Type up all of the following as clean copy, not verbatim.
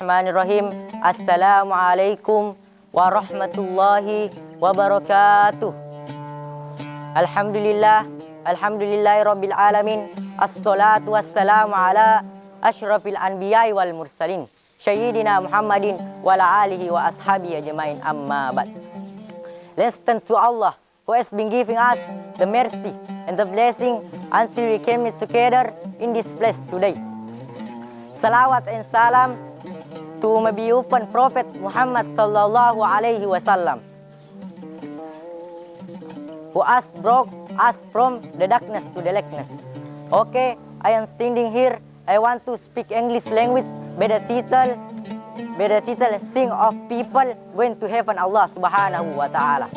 Bismillahirrahmanirrahim. Assalamualaikum warahmatullahi wabarakatuh. Alhamdulillahi rabbil alamin. Assalatu wassalamu ala asyrafil anbiya'i wal mursalin. Sayyidina Muhammadin wa ala alihi wa ashabihi ajmain, amma ba'd. Let's thank to Allah who has been giving us the mercy and the blessing until we came together in this place today. Salawat and salam to Mabiyupan Prophet Muhammad sallallahu alaihi wasallam, who has brought us from the darkness to the likeness. Okay, I am standing here. I want to speak English language by the title Sing of People Going to Heaven Allah Subhanahu wa Ta'ala.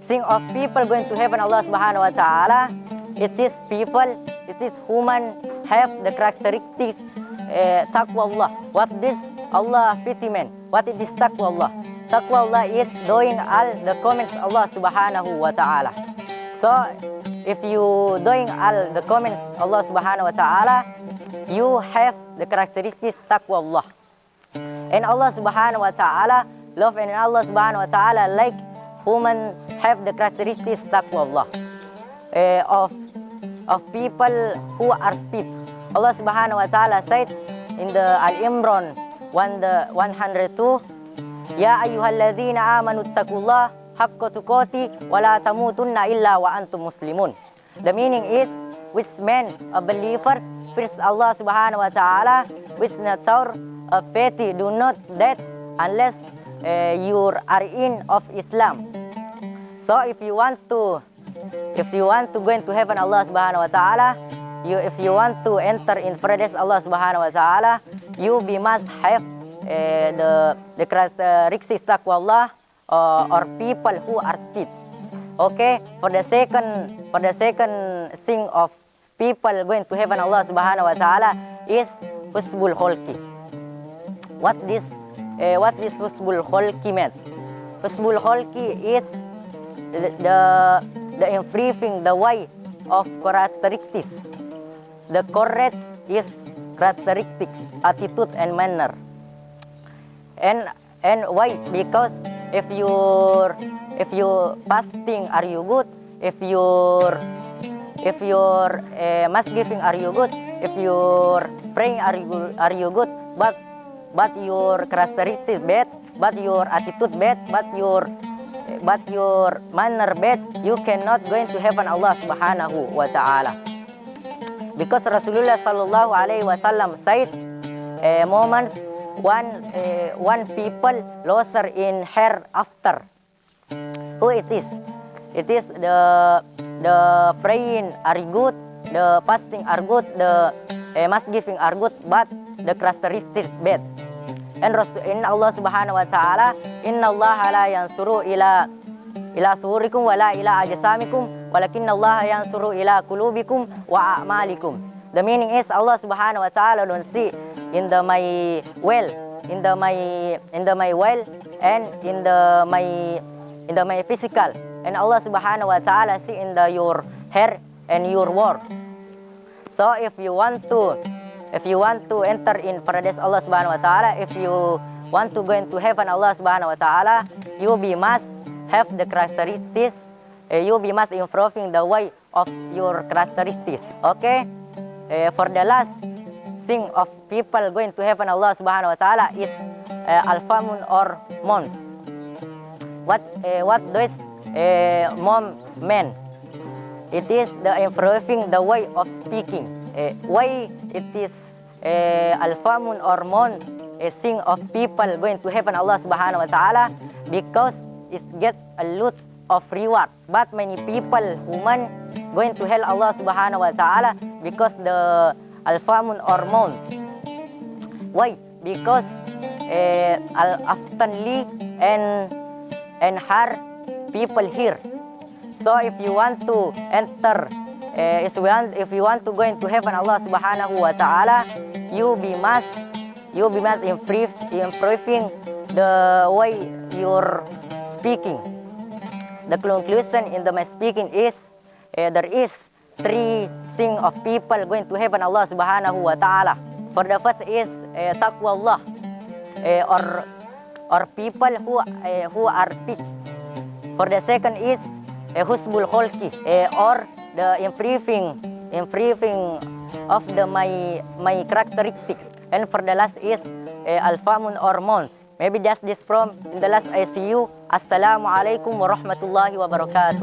Sing of people going to heaven Allah Subhanahu wa Ta'ala. It is people, it is human have the characteristics taqwa Allah. What this Allah pity man? What it is taqwa Allah? Taqwa Allah is doing all the comments Allah Subhanahu wa Ta'ala. So if you doing all the comments Allah Subhanahu wa Ta'ala, you have the characteristics taqwa Allah. And Allah Subhanahu wa Ta'ala love, and Allah Subhanahu wa Ta'ala like human have the characteristics taqwa Allah. Of people who are speech. Allah Subhanahu wa Ta'ala said in the Al-Imran 102, Ya ayyuhalladzina amanu taqullaha haqqa tuqati wa la tamutunna illa wa antum muslimun. The meaning is, which man, a believer, fears Allah Subhanahu wa Ta'ala, which nature of faith, do not death unless you are in of Islam. So if you want to go into heaven Allah Subhanahu wa Ta'ala, if you want to enter in paradise Allah Subhanahu wa Ta'ala, you must have the characteristics taqwa Allah, or people who are speech. Okay, for the second thing of people going to heaven Allah Subhanahu wa Ta'ala is husnul khulqi. What this husnul khulqi means? Husnul khulqi is the improving the way of characteristics. The correct is characteristics, attitude and manner. And why? Because if your fasting, are you good? If your mass giving, are you good? If your praying, are you good? But your characteristics bad, but your attitude bad, but your manner bad, you cannot go into heaven Allah Subhanahu wa Ta'ala. Because Rasulullah sallallahu alaihi wasallam said, moments one people loser in hereafter. Who it is? It is the praying are good, the fasting are good, the mass giving are good, but the characteristics bad. And in Allah Subhanahu wa Ta'ala, Inna Allah la yansuru ila suhurikum wa la ila ajsamikum, walakinna Allah yansuru ila kulubikum wa a'malikum. The meaning is, Allah Subhanahu wa Ta'ala don't see in the my well, in the my well, and in the my physical. And Allah Subhanahu wa Ta'ala see in your hair and your word. So if you want to enter in paradise Allah Subhanahu wa Ta'ala, if you want to go into heaven Allah Subhanahu wa Ta'ala, you must have the characteristics, you must improving the way of your characteristics. Okay, for the last thing of people going to heaven Allah Subhanahu wa Ta'ala is al-famun or months. What does mom mean? It is the improving the way of speaking. Why it is al-famun or mon, a thing of people going to heaven Allah Subhanahu wa Ta'ala? Because it get a lot of reward. But many people, human, going to hell Allah Subhanahu wa Ta'ala because the al-famun or mon. Why? Because oftenly and hard people here. So if you want to enter, if you want to go into heaven Allah Subhanahu wa Ta'ala, you must improving the way you're speaking. The conclusion in my speaking is, there is three things of people going to heaven Allah Subhanahu wa Ta'ala. For the first is taqwa Allah. or people who are teach. For the second is husbul kholki, or the improving of the my characteristics. And for the last is al-famun or mons. Maybe just this from in the last I see you. Assalamu alaikum warahmatullahi wabarakatuh.